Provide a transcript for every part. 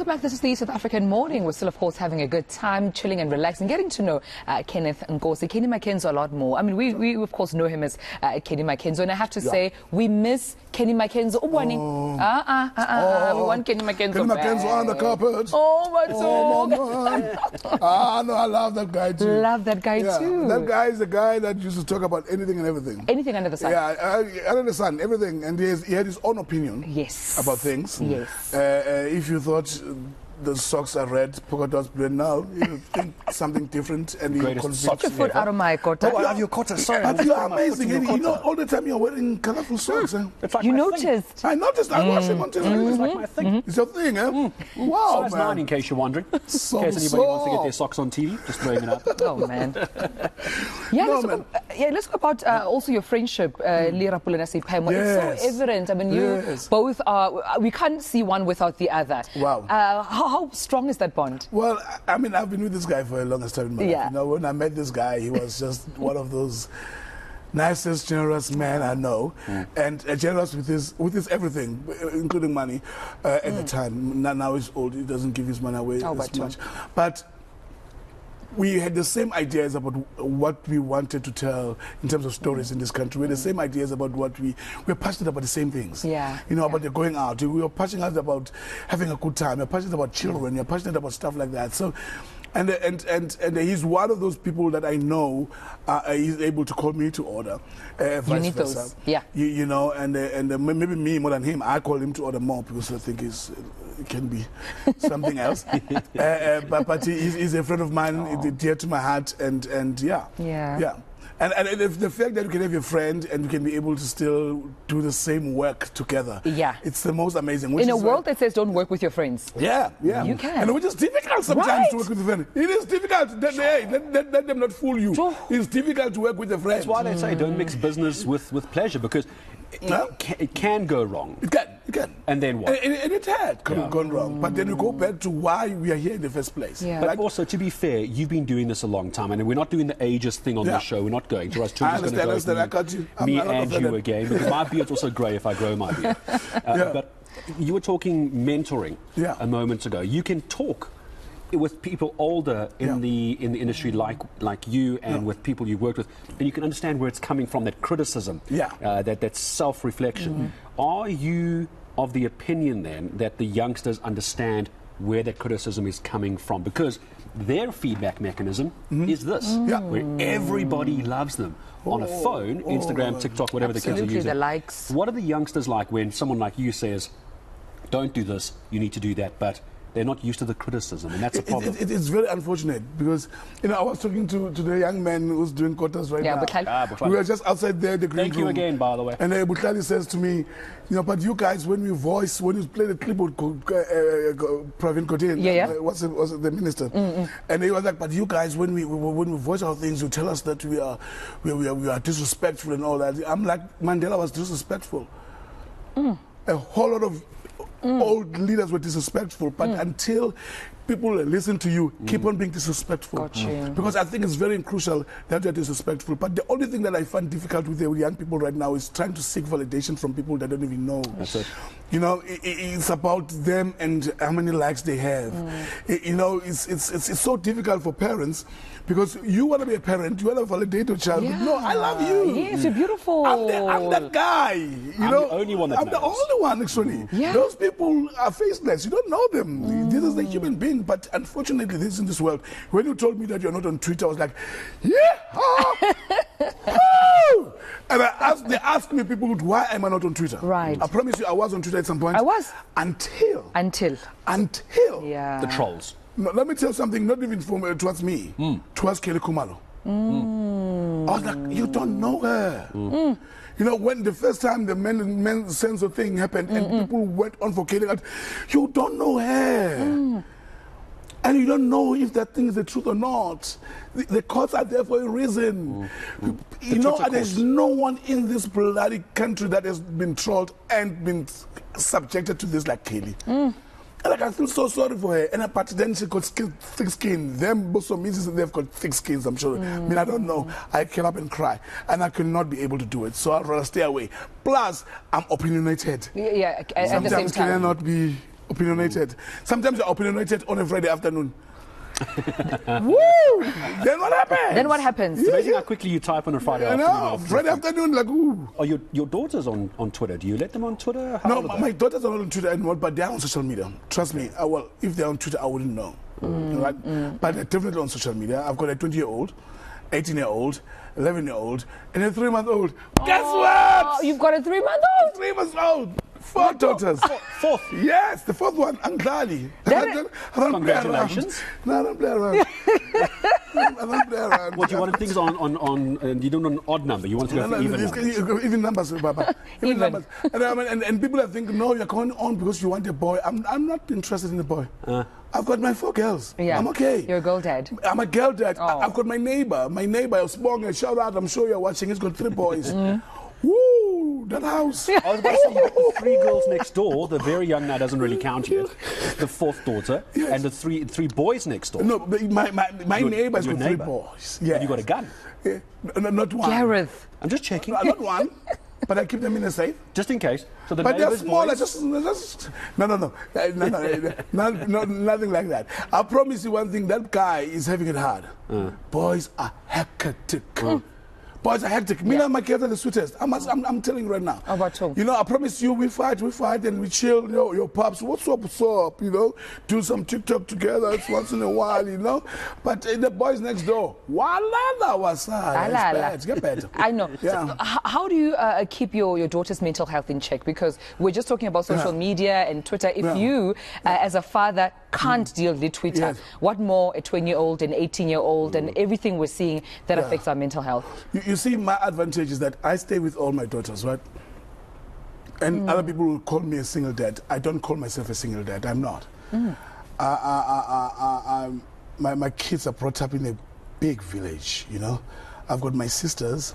Welcome back. This is the South African Morning. We're still, of course, having a good time, chilling and relaxing, getting to know Kenneth Nkosi, Kenny Makenzo a lot more. I mean, we of course know him as Kenny Makenzo, and I have to say, we miss Kenny Makenzo. We want Kenny Makenzo Kenny back. Makenzo on the carpet. No, I love that guy too. Love that guy too. That guy is the guy that used to talk about anything and everything. Anything under the sun. Yeah, under the sun, everything. And he had his own opinion. Yes. About things. Yes. If you thought the socks are red, polka dots blue, now you think something different, and you Get your foot out of my kota. Oh, I have your kota, sorry. But you're amazing. You know, all the time you're wearing colorful socks. It's like You my noticed. thing. I noticed. I watched him on TV. It's like my thing. It's your thing, eh? Wow, Size man. 9, in case you're wondering. In case anybody wants to get their socks on TV, just throwing it up. Oh, man. Let's go about also your friendship, Lira Pulanasi Pemo. Yes. It's so evident. I mean, Yes. you both are, we can't see one without the other. Wow. How strong is that bond? Well, I mean, I've been with this guy for a longest time in my life. You know, when I met this guy, he was just one of those nicest, generous men I know, and generous with his everything, including money at the time. Now he's old; he doesn't give his money away as much. But we had the same ideas about what we wanted to tell in terms of stories in this country. We had the same ideas about what we're passionate about the same things. Yeah. You know, about the going out. We were passionate about having a good time. We're passionate about children. We're passionate about stuff like that. So, and he's one of those people that I know he's able to call me to order. You need those. Yeah. You know, and maybe me more than him. I call him to order more because I think it can be something else. But he's a friend of mine, dear to my heart, and yeah. And if the fact that you can have your friend and you can be able to still do the same work together, it's the most amazing. In a world that says don't work with your friends. Yeah. You can. And which is difficult sometimes to work with a friend. It is difficult. Let them not fool you. It's difficult to work with a friend. That's why they say don't mix business with pleasure, because it can go wrong. It can. And then what? And it had gone wrong. But then we go back to why we are here in the first place. Yeah. But also, to be fair, you've been doing this a long time, and we're not doing the ageist thing on the show. We're not going to. I understand. I got you. Me and you again, because my beard's also grey if I grow my beard. But you were talking mentoring a moment ago. You can talk with people older in the industry like you, and with people you worked with, and you can understand where it's coming from, that criticism, that self-reflection. Are you of the opinion then that the youngsters understand where that criticism is coming from? Because their feedback mechanism is this, where everybody loves them. On a phone, Instagram, TikTok, whatever the kids are using. The likes. What are the youngsters like when someone like you says, don't do this, you need to do that, but they're not used to the criticism, and that's a problem. It's very unfortunate because, you know, I was talking to the young man who's doing quotas right now. We were just outside there, the green room. Thank you again, by the way. And Butlali says to me, you know, but you guys, when you play the clip with Pravin Kotin, what's the minister? And he was like, but you guys, when we voice our things, you tell us that we are disrespectful and all that. I'm like, Mandela was disrespectful. A whole lot of old leaders were disrespectful, but until people listen to you, keep on being disrespectful. Because I think it's very crucial that they're disrespectful. But the only thing that I find difficult with the young people right now is trying to seek validation from people that don't even know. That's it. You know, it's about them and how many likes they have. You know, it's so difficult for parents because you want to be a parent, you want to validate your child. But no, I love you. Yes, you're beautiful. I'm that guy. You know, the only one that I'm the only one, actually. Those people are faceless. You don't know them. This is a human being. But unfortunately, this is in this world. When you told me that you're not on Twitter, I was like, and they asked me, people, why am I not on Twitter? Right. I promise you, I was on Twitter at some point. I was. Until. Yeah. The trolls. No, let me tell you something, not even towards me, towards Kelly Kumalo. I was like, you don't know her. You know, when the first time the men sensor thing happened and people went on for killing her, you don't know her. And you don't know if that thing is the truth or not. The courts are there for a reason. You know, there's no one in this bloody country that has been trolled and been subjected to this like Kelly. Like, I feel so sorry for her. And but then she got thick skin. Them Bosomisis, they've got thick skins, I'm sure. I mean, I don't know. I came up and cry. And I could not be able to do it. So I'd rather stay away. Plus, I'm opinionated. At the same time. Sometimes can I not be Opinionated. Sometimes you're opinionated on a Friday afternoon. Woo! Then what happens? Then what happens? It's amazing how quickly you type on a Friday afternoon. Friday afternoon, like, ooh. Are your daughters on Twitter? Do you let them on Twitter? No, my daughters are not on Twitter anymore, but they're on social media. Trust me. Well, if they're on Twitter, I wouldn't know. Right? But they're definitely on social media. I've got a 20-year-old, 18-year-old, 11-year-old, and a 3-month-old. Guess what? You've got a 3-month-old? 3 months old. 4 daughters. Fourth? Yes, the fourth one, Anglali. Congratulations. No, I don't play around. I don't play around. What, you wanted things on you don't want an odd number, you want to go for even numbers. Even numbers, Baba. Even numbers. And people that think, no, you're going on because you want a boy. I'm not interested in a boy. I've got my 4 girls. Yeah. I'm okay. You're a girl dad. I'm a girl dad. Oh. I've got my neighbor. My neighbor, Spong, a shout out. I'm sure you're watching. He's got 3 boys. Woo, that house. I was about to say, you got the 3 girls next door. The very young now doesn't really count yet. The 4th daughter. Yes. And the three boys next door. No, but my neighbor's got 3 boys. Yeah. You got a gun? Yeah. No, not one. Gareth. I'm just checking. Not one. But I keep them in a safe. Just in case. So the But they're neighbors' small. boys. No, nothing like that. I promise you one thing. That guy is having it hard. Boys are hectic. Boys are hectic. Me and my kids are the sweetest. I'm telling you right now. How about you? You know, I promise you, we fight, and we chill. You know, your pops, what's up? You know, do some TikTok together once in a while. You know, but the boys next door, walala wasa. It's get better. I know. Yeah. So, how do you keep your daughter's mental health in check? Because we're just talking about social media and Twitter. If you, as a father, can't deal with Twitter, what more a 20-year-old, an 18-year-old, and everything we're seeing that affects our mental health? You see, my advantage is that I stay with all my daughters, right? And other people will call me a single dad. I don't call myself a single dad. I'm not. My kids are brought up in a big village, you know. I've got my sisters.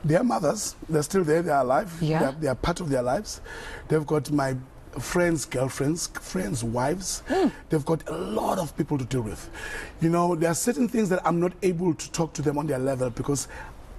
Their mothers, they're still there. They're alive. Yeah. They're part of their lives. They've got my friends' girlfriends, friends' wives. They've got a lot of people to deal with. You know, there are certain things that I'm not able to talk to them on their level because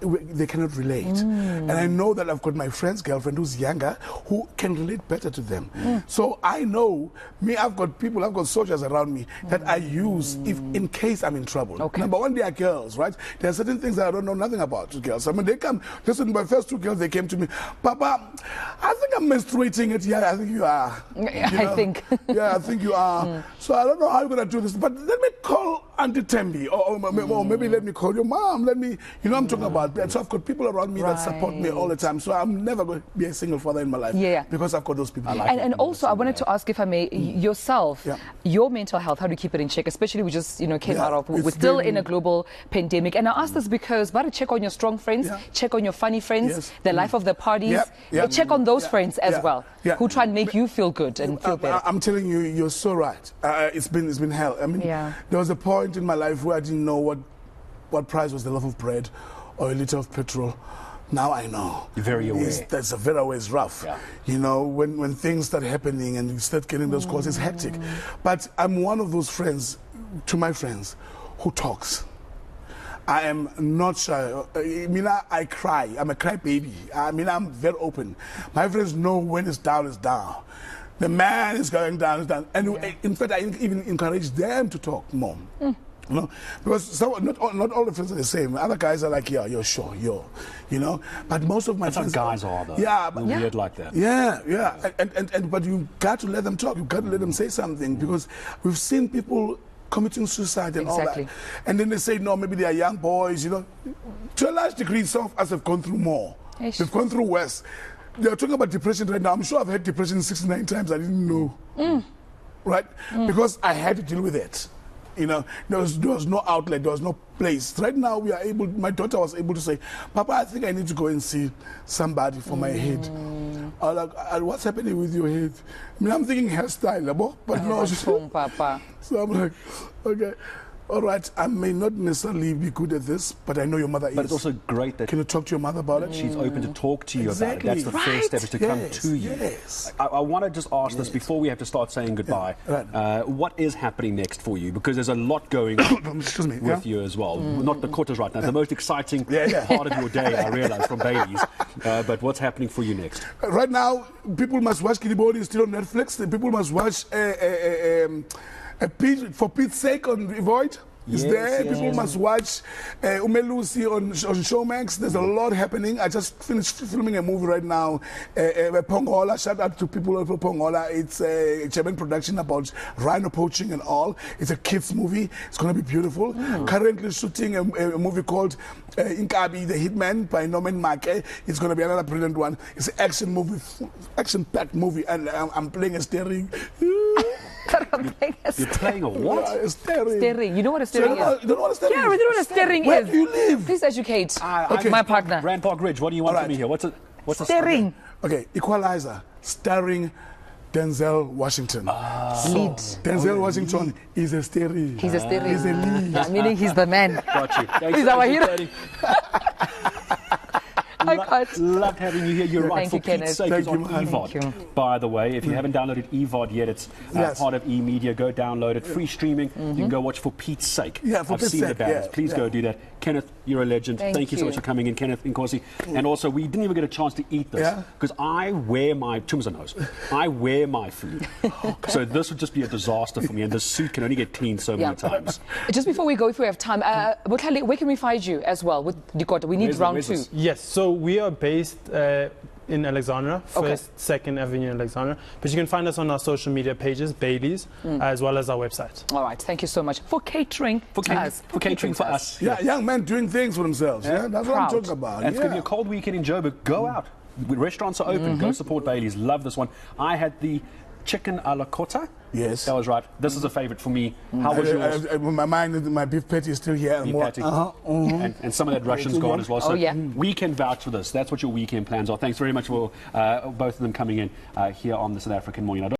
they cannot relate. And I know that I've got my friend's girlfriend who's younger who can relate better to them. So I know, I've got soldiers around me that I use if in case I'm in trouble. Number one, they are girls, right? There are certain things that I don't know nothing about girls. I mean, they come, listen, my first 2 girls, they came to me, Papa, I think I'm menstruating. Yeah, I think you are. I think. Yeah, I think you are. So I don't know how you're going to do this, but let me call Auntie Tembi, or maybe let me call your mom. Let me, you know, I'm talking about. So I've got people around me that support me all the time. So I'm never going to be a single father in my life. Because I've got those people. And also, I wanted to ask, if I may, yourself, your mental health, how do you keep it in check? Especially we just, came out of, we're still in a global pandemic. And I ask this because, but check on your strong friends, check on your funny friends, the life of the parties, check on those friends as well, who try and make you feel good and feel better. I'm telling you, you're so right. It's been hell. I mean, there was a point in my life where I didn't know what price was the loaf of bread or a liter of petrol. Now I know. You're very aware. That's very always rough. You know, when things start happening and you start getting those calls, it's hectic. But I'm one of those friends, to my friends, who talks. I am not shy. I cry. I'm a cry baby. I'm very open. My friends know when it's down, it's down. The man is going down, it's down. And in fact, I even encourage them to talk more. You know, because not all the friends are the same. Other guys are like, you're sure, you know. But most of my friends, guys are though. But weird like that. But you got to let them talk. You got to let them say something, because we've seen people committing suicide and all that. And then they say, no, maybe they are young boys. You know, to a large degree, some of us have gone through more. They've gone through worse. They're talking about depression right now. I'm sure I've had depression 69 times. I didn't know, right? Because I had to deal with it. You know, there was no outlet, there was no place. Right now, my daughter was able to say, Papa, I think I need to go and see somebody for my head. I was like, what's happening with your head? I mean, I'm thinking hairstyle, but no. Papa. So I'm like, okay. all right, I may not necessarily be good at this, but I know your mother is. But it's also great that... Can you talk to your mother about it? She's open to talk to you about it. That's the first step, is to come to you. Yes. I want to just ask this before we have to start saying goodbye. What is happening next for you? Because there's a lot going on with you as well. Not the quarters right now. The most exciting part of your day, I realize, from Bailey's. But what's happening for you next? Right now, people must watch Kidibodi. It's still on Netflix. People must watch For Pete's Sake on Void. It's there. People must watch Umelusi on Showmax. There's a lot happening. I just finished filming a movie right now, Pongola. Shout out to people of Pongola. It's a German production about rhino poaching and all. It's a kids movie. It's going to be beautiful. Currently shooting a movie called eNCA, The Hitman by Norman Make. It's going to be another brilliant one. It's an action movie, action-packed movie, and I'm playing a steering. You're playing a what? Steering. You know what a steering is? You don't know what a steering is? Yeah, we don't know what a steering is. Where do you live? Please educate Okay. my partner. Rand Park Ridge, what do you want from me here? What's a Steering. Okay, Equalizer, starring Denzel Washington. Lead. Denzel Washington is a steering. He's a steering. He's a lead. Yeah, meaning he's the man. Got you. Thanks, He's our hero. Loved having you here. You're right. Thank you, For Pete's Kenneth. sake, it's on Thank eVod. you. By the way, if you haven't downloaded eVod yet, it's part of eMedia. Go download it. Free streaming. You can go watch For Pete's Sake. Yeah, For I've Pete's seen the sake, bands. yeah, Please go do that. Kenneth, you're a legend. Thank you so much for coming in, Kenneth Nkosi. And also, we didn't even get a chance to eat this because I wear my I wear my food. So this would just be a disaster for me, and the suit can only get cleaned so many times. Just before we go through, we have time. Bukhali, where can we find you as well with Dikota? We need round two. Yes, so we are based in Alexandra, 1st, 2nd Avenue in Alexandra. But you can find us on our social media pages, Bailey's, as well as our website. All right, thank you so much for catering For catering for us. Yeah, young men doing things for themselves. Yeah, that's what I'm talking about. And it's going to be a cold weekend in Joburg. Go out. Restaurants are open. Go support Bailey's. Love this one. I had the chicken a la cotta. Yes. That was right. This is a favorite for me. How was yours? My mind, my beef patty is still here. Beef patty. And some of that Russian's gone as well. So we can vouch for this. That's what your weekend plans are. Thanks very much for both of them coming in here on the South African Morning.